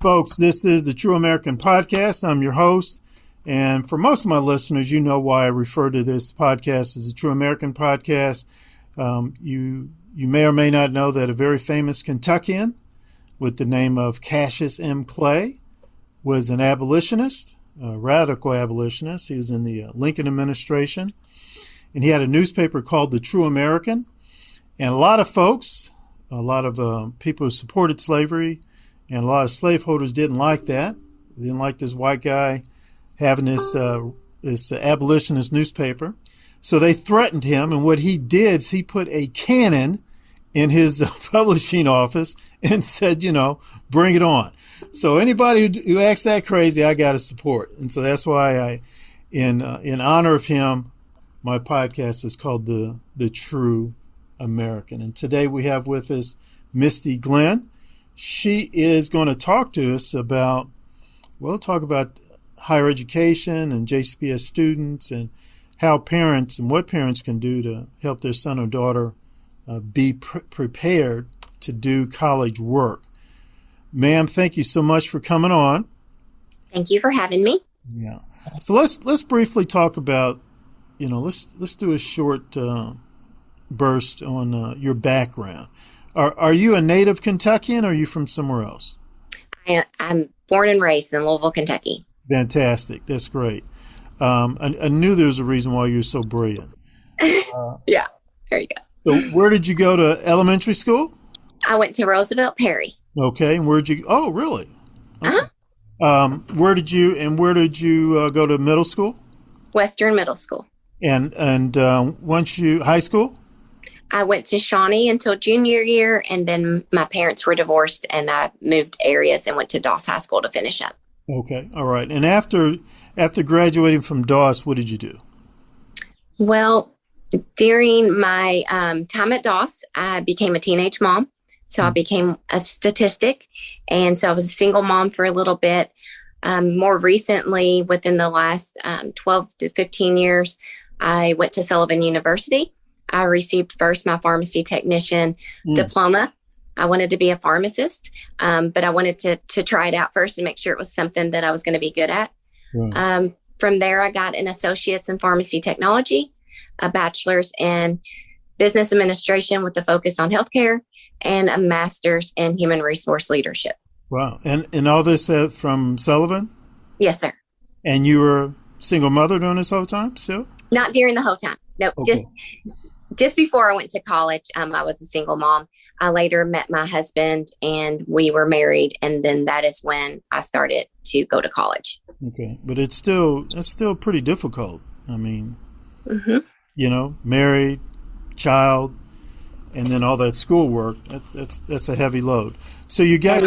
Folks, this is the True American Podcast. I'm your host. And for most of my listeners, you know why I refer to this podcast as the True American Podcast. You may or may not know that a very famous Kentuckian with the name of Cassius M. Clay was an abolitionist, a radical abolitionist. He was in the Lincoln administration, and he had a newspaper called The True American. And a lot of folks, a lot of people who supported slavery, and a lot of slaveholders didn't like that. They didn't like this white guy having this abolitionist newspaper. So they threatened him, and what he did is he put a cannon in his publishing office and said, bring it on. So anybody who acts that crazy, I got to support. And so that's why in honor of him, my podcast is called The True American. And today we have with us Misty Glin. She is going to talk to us about higher education and JCPS students and how parents and what parents can do to help their son or daughter be prepared to do college work. Ma'am, thank you so much for coming on. Thank you for having me. Yeah. So let's briefly talk about, let's do a short burst on your background. Are you a native Kentuckian or are you from somewhere else? I'm born and raised in Louisville, Kentucky. Fantastic. That's great. I knew there was a reason why you're so brilliant. Yeah, there you go. So where did you go to elementary school? I went to Roosevelt Perry. Okay. And oh, really? Okay. Uh-huh. Where did you go to middle school? Western Middle School. And once high school? I went to Shawnee until junior year, and then my parents were divorced, and I moved areas and went to Doss High School to finish up. Okay. All right. And after graduating from Doss, what did you do? Well, during my time at Doss, I became a teenage mom. So I became a statistic. And so I was a single mom for a little bit. More recently, within the last 12 to 15 years, I went to Sullivan University. I received first my pharmacy technician diploma. I wanted to be a pharmacist, but I wanted to try it out first and make sure it was something that I was going to be good at. Right. From there, I got an associate's in pharmacy technology, a bachelor's in business administration with a focus on healthcare, and a master's in human resource leadership. Wow. And all this from Sullivan? Yes, sir. And you were a single mother during this whole time still? Not during the whole time. No, okay. Just before I went to college, I was a single mom. I later met my husband and we were married. And then that is when I started to go to college. Okay. But it's still pretty difficult. I mean, married, child, and then all that schoolwork, that's a heavy load. So you got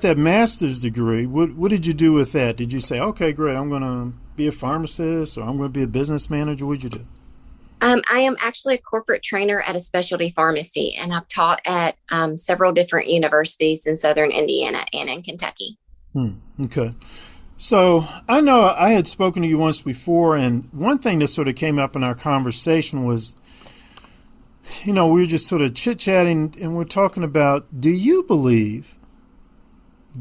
that master's degree. What did you do with that? Did you say, okay, great, I'm going to be a pharmacist or I'm going to be a business manager? What did you do? I am actually a corporate trainer at a specialty pharmacy, and I've taught at several different universities in Southern Indiana and in Kentucky. Okay. So I know I had spoken to you once before, and one thing that sort of came up in our conversation was, we were just sort of chit-chatting, and we're talking about, do you believe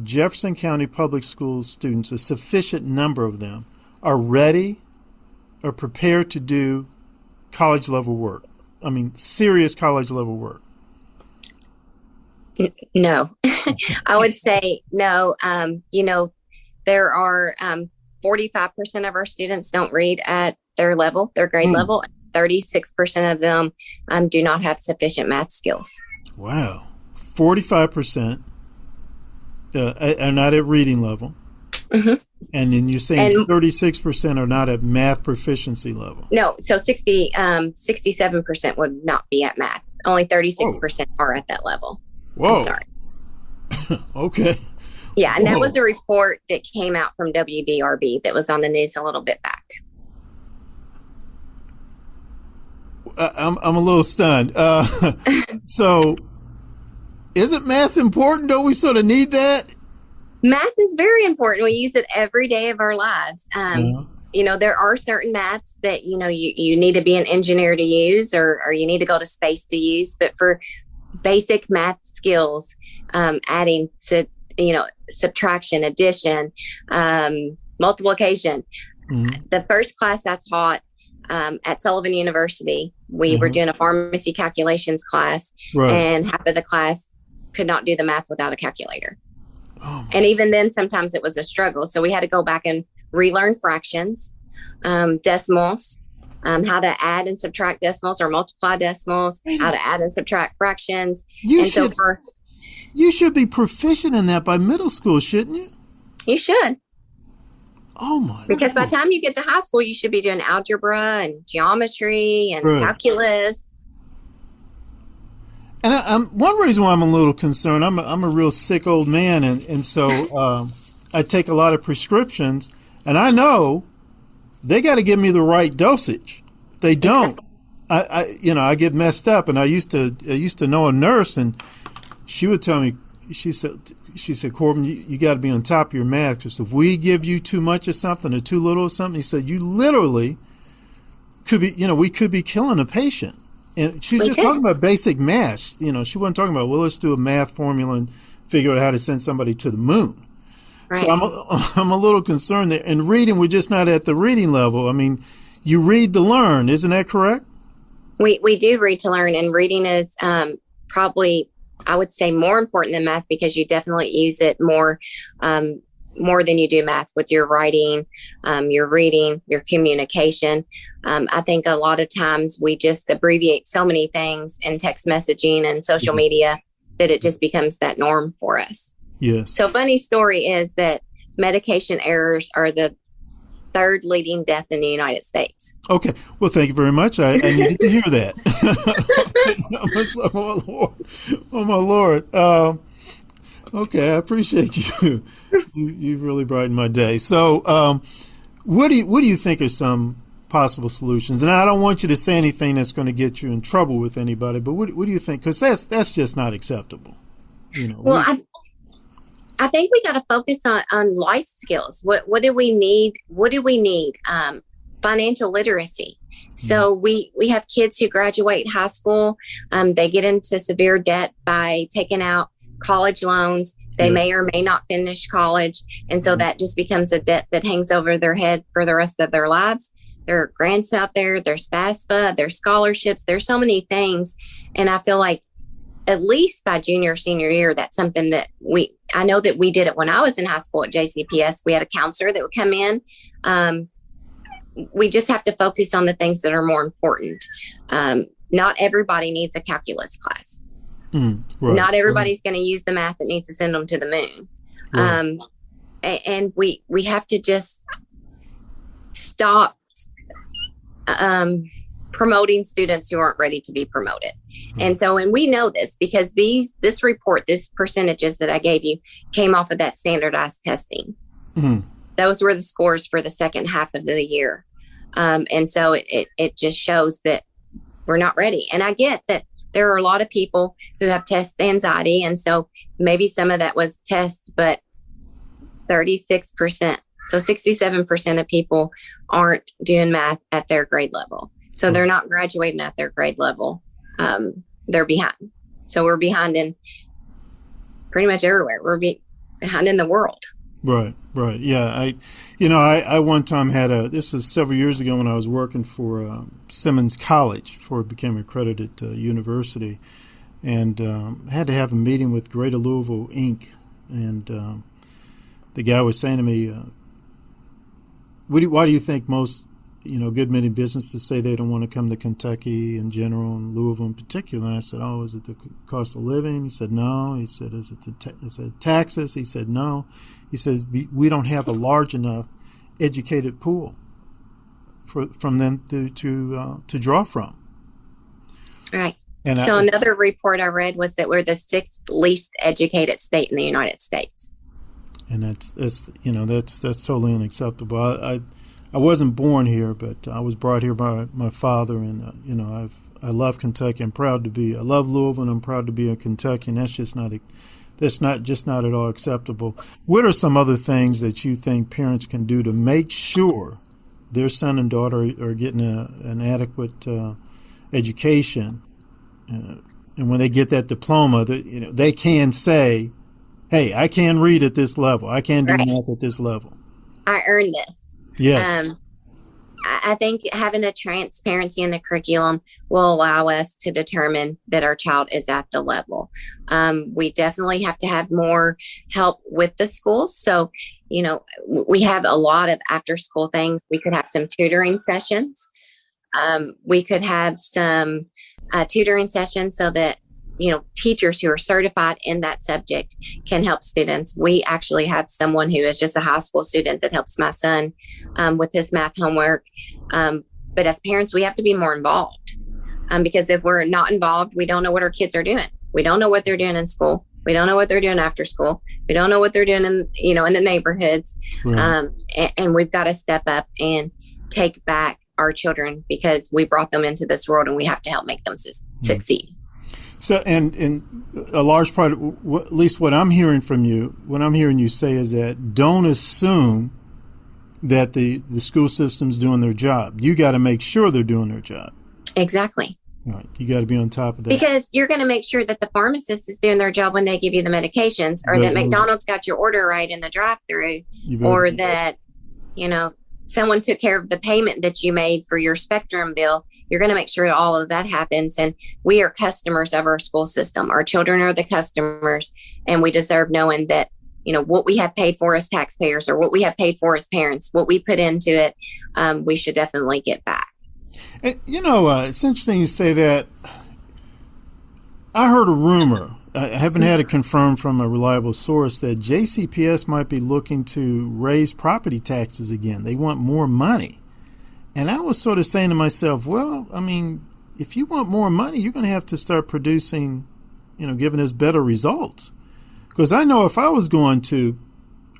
Jefferson County Public Schools students, a sufficient number of them, are ready or prepared to do college-level work? I mean, serious college-level work. No. I would say no. There are 45% of our students don't read at their grade level. 36% of them do not have sufficient math skills. Wow. 45% are not at reading level. Mm-hmm. And then you're saying 36% are not at math proficiency level. No, so 67% would not be at math. Only 36% are at that level. Whoa. I'm sorry. Okay. Yeah, and that was a report that came out from WDRB that was on the news a little bit back. I'm a little stunned. So isn't math important? Don't we sort of need that? Math is very important. We use it every day of our lives. There are certain maths that, you need to be an engineer to use or you need to go to space to use. But for basic math skills, adding subtraction, addition, multiplication. Mm-hmm. The first class I taught at Sullivan University, we were doing a pharmacy calculations class, and half of the class could not do the math without a calculator. And even then, sometimes it was a struggle. So we had to go back and relearn fractions, decimals, how to add and subtract decimals or multiply decimals, how to add and subtract fractions. You should be proficient in that by middle school, shouldn't you? You should. Oh my! Because by the time you get to high school, you should be doing algebra and geometry and calculus. And one reason why I'm a little concerned, I'm a real sick old man, and so I take a lot of prescriptions, and I know they got to give me the right dosage. If they don't, I get messed up. And I used to know a nurse, and she would tell me, she said, Corbin, you got to be on top of your math, because if we give you too much of something or too little of something, he said, you literally could be, we could be killing a patient. And she was just talking about basic math. She wasn't talking about, well, let's do a math formula and figure out how to send somebody to the moon. Right. So I'm a little concerned that in reading, we're just not at the reading level. I mean, you read to learn, isn't that correct? We do read to learn, and reading is probably, I would say, more important than math, because you definitely use it more than you do math with your writing, your reading, your communication. I think a lot of times we just abbreviate so many things in text messaging and social media that it just becomes that norm for us. Yes. So funny story is that medication errors are the third leading death in the United States. Okay. Well, thank you very much. I needed to hear that. Oh, my Lord. Okay. I appreciate you. You've really brightened my day. So what do you think are some possible solutions? And I don't want you to say anything that's going to get you in trouble with anybody, but what do you think? Because that's just not acceptable. Well, I think we got to focus on life skills. What do we need? Financial literacy. So we have kids who graduate high school. They get into severe debt by taking out college loans. They may or may not finish college. And so that just becomes a debt that hangs over their head for the rest of their lives. There are grants out there. There's FAFSA, there's scholarships. There's so many things. And I feel like at least by junior, senior year, that's something that I know that we did it when I was in high school at JCPS. We had a counselor that would come in. We just have to focus on the things that are more important. Not everybody needs a calculus class. Right. Not everybody's going to use the math that needs to send them to the moon. Right. And we have to just stop promoting students who aren't ready to be promoted. And so, and we know this because this report, this percentages that I gave you came off of that standardized testing. Those were the scores for the second half of the year. And so it just shows that we're not ready. And I get that there are a lot of people who have test anxiety. And so maybe some of that was test, but 36%. So 67% of people aren't doing math at their grade level. So they're not graduating at their grade level. They're behind. So we're behind in pretty much everywhere. We're behind in the world. Right. Yeah. I one time this was several years ago when I was working for Simmons College before it became accredited university, and had to have a meeting with Greater Louisville Inc. And the guy was saying to me, why do you think most good many businesses say they don't want to come to Kentucky in general and Louisville in particular? And I said, is it the cost of living? He said, no. He said, is it taxes? He said, no. He says, we don't have a large enough educated pool from them to draw from. Right. And so another report I read was that we're the sixth least educated state in the United States. And that's totally unacceptable. I wasn't born here, but I was brought here by my father, and I love Kentucky. I'm proud to be. I love Louisville, and I'm proud to be a Kentuckian. That's not at all acceptable. What are some other things that you think parents can do to make sure their son and daughter are getting an adequate education, and when they get that diploma, that they can say, hey, I can read at this level. I can do Right. math at this level. I earned this. Yes. I think having the transparency in the curriculum will allow us to determine that our child is at the level. We definitely have to have more help with the schools. So, we have a lot of after school things. We could have some tutoring sessions. We could have some tutoring sessions so that teachers who are certified in that subject can help students. We actually have someone who is just a high school student that helps my son with his math homework. But as parents, we have to be more involved because if we're not involved, we don't know what our kids are doing. We don't know what they're doing in school. We don't know what they're doing after school. We don't know what they're doing in the neighborhoods. Right. And we've got to step up and take back our children because we brought them into this world and we have to help make them succeed. So, and a large part, at least what I'm hearing from you, what I'm hearing you say is that don't assume that the school system's doing their job. You got to make sure they're doing their job. Exactly. Right. You got to be on top of that. Because you're going to make sure that the pharmacist is doing their job when they give you the medications, or that McDonald's got your order right in the drive-through, or that, someone took care of the payment that you made for your Spectrum bill. You're going to make sure all of that happens. And we are customers of our school system. Our children are the customers, and we deserve knowing that, what we have paid for as taxpayers, or what we have paid for as parents, what we put into it, we should definitely get back. It's interesting you say that. I heard a rumor. I haven't had it confirmed from a reliable source that JCPS might be looking to raise property taxes again. They want more money. And I was sort of saying to myself, well, I mean, if you want more money, you're going to have to start producing, giving us better results. Because I know if I was going to,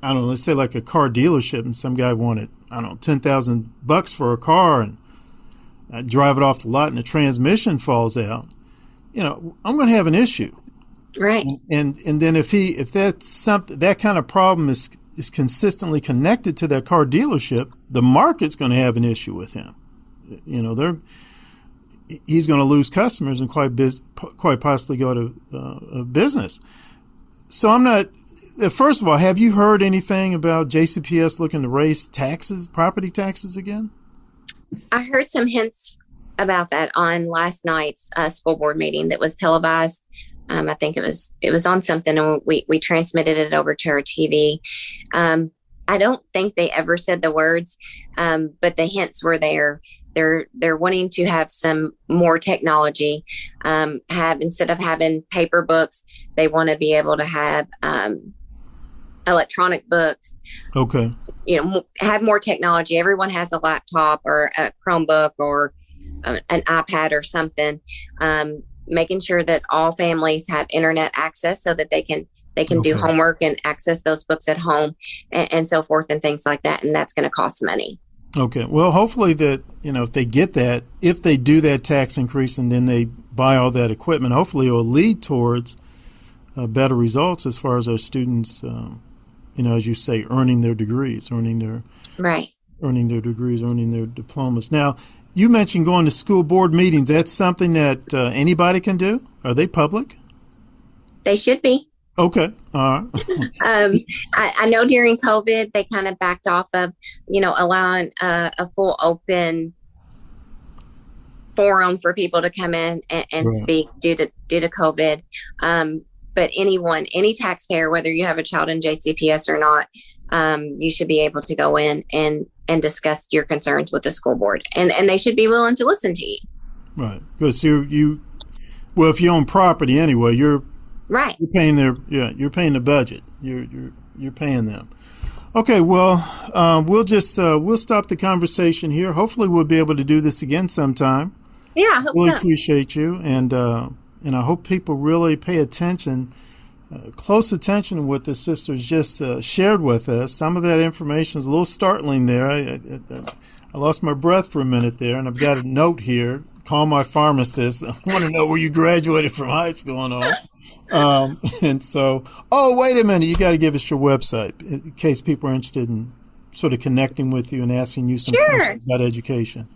I don't know, let's say like a car dealership and some guy wanted, I don't know, $10,000 for a car, and I drive it off the lot and the transmission falls out, I'm going to have an issue. Right. And then if that's something, that kind of problem is consistently connected to that car dealership, the market's going to have an issue with him. He's going to lose customers and quite possibly go to business. So I'm not. First of all, have you heard anything about JCPS looking to raise taxes, property taxes again? I heard some hints about that on last night's school board meeting that was televised. I think it was on something, and we transmitted it over to our TV. I don't think they ever said the words, but the hints were there. They're wanting to have some more technology. Instead of having paper books, they want to be able to have electronic books. Okay. Have more technology. Everyone has a laptop or a Chromebook or an iPad or something. Making sure that all families have internet access so that they can do homework and access those books at home and so forth and things like that. And that's going to cost money. Okay. Well, hopefully that, if they get that, if they do that tax increase and then they buy all that equipment, hopefully it will lead towards better results as far as our students, as you say, earning their degrees, earning their diplomas. Now, you mentioned going to school board meetings. That's something that anybody can do? Are they public? They should be. Okay. All right. I know during COVID, they kind of backed off of, allowing a full open forum for people to come in and right. speak due to COVID. But any taxpayer, whether you have a child in JCPS or not, you should be able to go in and discuss your concerns with the school board, and they should be willing to listen to you. Right, because if you own property anyway, you're paying you're paying the budget. You're paying them. Okay, well, we'll stop the conversation here. Hopefully, we'll be able to do this again sometime. Yeah, I hope really so. Appreciate you, and I hope people really pay attention. Close attention to what the sisters just shared with us. Some of that information is a little startling there. I lost my breath for a minute there, and I've got a note here. Call my pharmacist. I want to know where you graduated from high school and all. And so, wait a minute. You got to give us your website in case people are interested in sort of connecting with you and asking you some questions about education.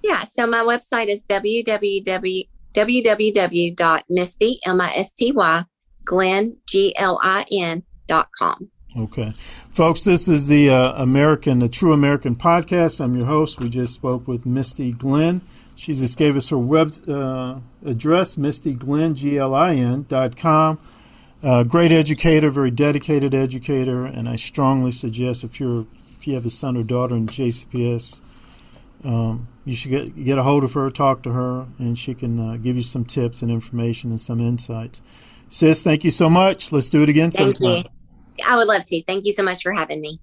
Yeah, so my website is www.misty, Glin, GLIN.com. Okay. Folks, this is the True American Podcast. I'm your host. We just spoke with Misty Glin. She just gave us her web address, mistyglin.com. Great educator, very dedicated educator, and I strongly suggest if you have a son or daughter in JCPS, you should get a hold of her, talk to her, and she can give you some tips and information and some insights. Sis, thank you so much. Let's do it again sometime. Thank you. I would love to. Thank you so much for having me.